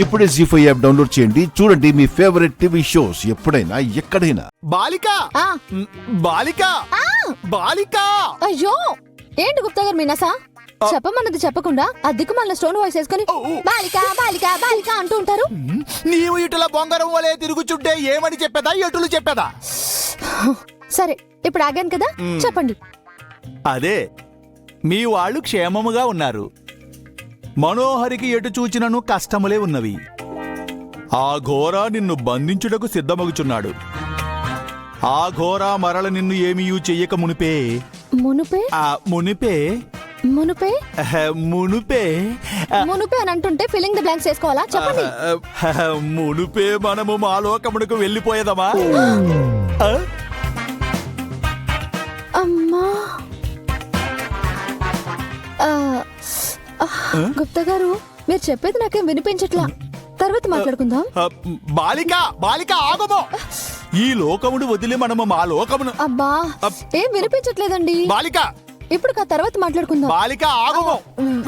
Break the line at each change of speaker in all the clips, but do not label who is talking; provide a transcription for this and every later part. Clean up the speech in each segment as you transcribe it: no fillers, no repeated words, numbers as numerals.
ఇప్పుడే జీ5 app download చేయండి. చూడండి మీ ఫేవరెట్ టీవీ షోస్ ఎప్పుడైనా ఎక్కడైనా.
బాలిక బాలిక బాలిక.
అయ్యో ఏంటి గుప్తా గారు మీనసా? చెప్పమన్నది చెప్పకుండా ఆ దిక్కుమాలిన స్టోన్ వాయిస్ వేసుకొని బాలిక బాలిక బాలిక అంటూ ఉంటారు.
నీవు ఇటుల బొంగరం వలే తిరుగుచుంటే ఏమని చెప్పేదా, ఎటులు చెప్పేదా?
సరే ఇప్పుడు ఆగాను కదా, చెప్పండి.
అదే మీ వాళ్ళు క్షేమముగా ఉన్నారు. మనోహరికి ఎటు చూచినను కష్టములే ఉన్నవి. ఆ ఘోర నిన్ను బంధించుటకు సిద్ధమగుచున్నాడు. ఆ ఘోర మరల నిన్ను ఏమీయూ చెయ్యక మునిపే
మునుపే
మునిపే
మునుపే
మునుపే
మునుపే అని అంటుంటే ఫిల్లింగ్ ది బ్లాంక్స్ చేసుకోవాలా? చెప్పండి.
మునుపే మనము మా లోకమునకు వెళ్ళిపోయేదమా?
అమ్మా గుప్తా గారు మీరు చెప్పేది నాకేం వినిపించట్లా. తర్వాత మాట్లాడుకుందాం.
బాలిక బాలిక ఆగము. ఈ లోకమును వదిలి మనము మా లోకమును.
అబ్బా ఏం వినిపించట్లేదండి.
బాలిక
ఇప్పుడు తర్వాత మాట్లాడుకుందాం.
బాలిక ఆగము.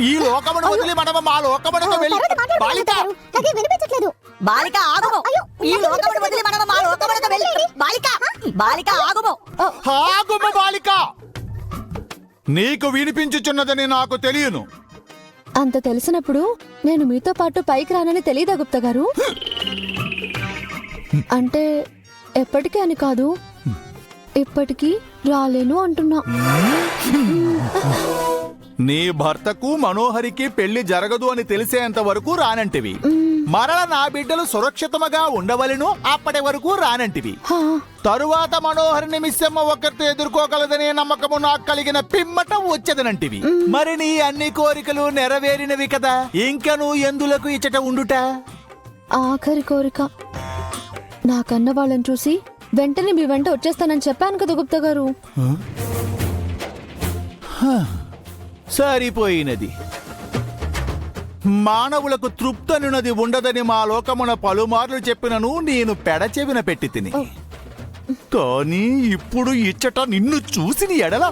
ఈ లోకమును వదిలి మనము మా లోకమునకు వెళ్ళి. బాలిక
నాకేం వినిపించట్లేదు.
బాలిక ఆగము. ఈ లోకమును వదిలి మనము మా లోకమునకు వెళ్ళి. బాలిక బాలిక ఆగము.
ఆగము బాలిక. నీకు వినిపించుచున్నదని నాకు తెలియను.
అంత తెలిసినప్పుడు నేను మీతో పాటు పైకి రానని తెలియదా గుప్తా గారు? అంటే ఎప్పటికీ అని కాదు, ఇప్పటికీ రాలేను అంటున్నా.
నీ భర్తకు మనోహరికి పెళ్లి జరగదు అని తెలిసేంత వరకు రానంటివి. మరల నా బిడ్డలు సురక్షితముగా ఉండవలను, అప్పటి వరకు రానంటివి. తరువాత మనోహరి నిమిషమ్మ ఒక్కరితో ఎదుర్కోగలదనే నమ్మకము నాకు కలిగిన పిమ్మట వచ్చేదనంటివి. మరి నీ అన్ని కోరికలు నెరవేరినవి కదా, ఇంకా నువ్వు ఎందులకు ఇచ్చట ఉండుట?
ఆఖరి కోరిక నాకన్న వాళ్ళని చూసి వెంటనే మీ వెంట వచ్చేస్తానని చెప్పాను కదా గుప్తా గారు.
సరిపోయినది. మానవులకు తృప్తనున్నది ఉండదని మా లోకమున పలుమార్లు చెప్పినను నేను పెడచెవిన పెట్టి తిని. కానీ ఇప్పుడు ఇచ్చట నిన్ను చూసిన ఎడల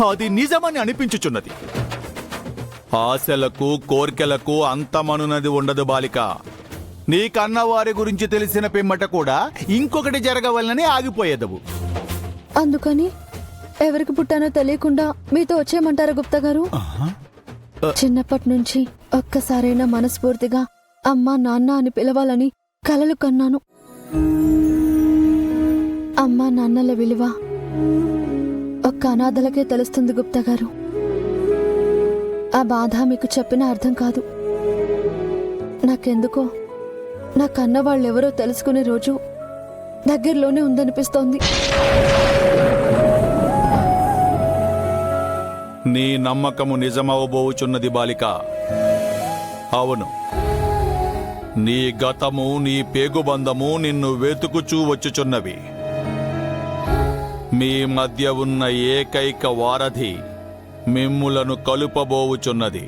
అది నిజమని అనిపించుచున్నది. ఆశలకు కోర్కెలకు అంతమనున్నది ఉండదు బాలిక. నీకన్న వారి గురించి తెలిసిన పిమ్మట కూడా ఇంకొకటి జరగవలనని ఆగిపోయేదవు.
అందుకని ఎవరికి పుట్టానో తెలియకుండా మీతో వచ్చేయమంటారా గుప్తా గారు? చిన్నప్పటి నుంచి ఒక్కసారైనా మనస్ఫూర్తిగా అమ్మా నాన్న అని పిలవాలని కలలు కన్నాను. అమ్మా నాన్నల విలువ ఒక్క అనాథలకే తెలుస్తుంది గుప్తా గారు. ఆ బాధ మీకు చెప్పిన అర్థం కాదు. నాకెందుకో నా కన్న వాళ్ళెవరో తెలుసుకునే రోజు దగ్గరలోనే ఉందనిపిస్తోంది.
నీ నమ్మకము నిజమవబోచున్నది బాలిక. అవును, నీ గతము నీ పేగుబంధము నిన్ను వెతుకుచూ వచ్చుచున్నవి. మీ మధ్య ఉన్న ఏకైక వారధి మిమ్ములను కలుపబోవుచున్నది.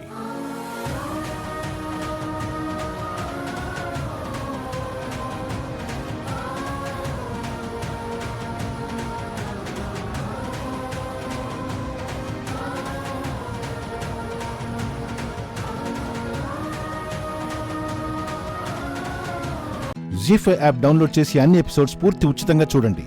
జీ5 యాప్ డౌన్లోడ్ చేసి అన్ని ఎపిసోడ్స్ పూర్తి ఉచితంగా చూడండి.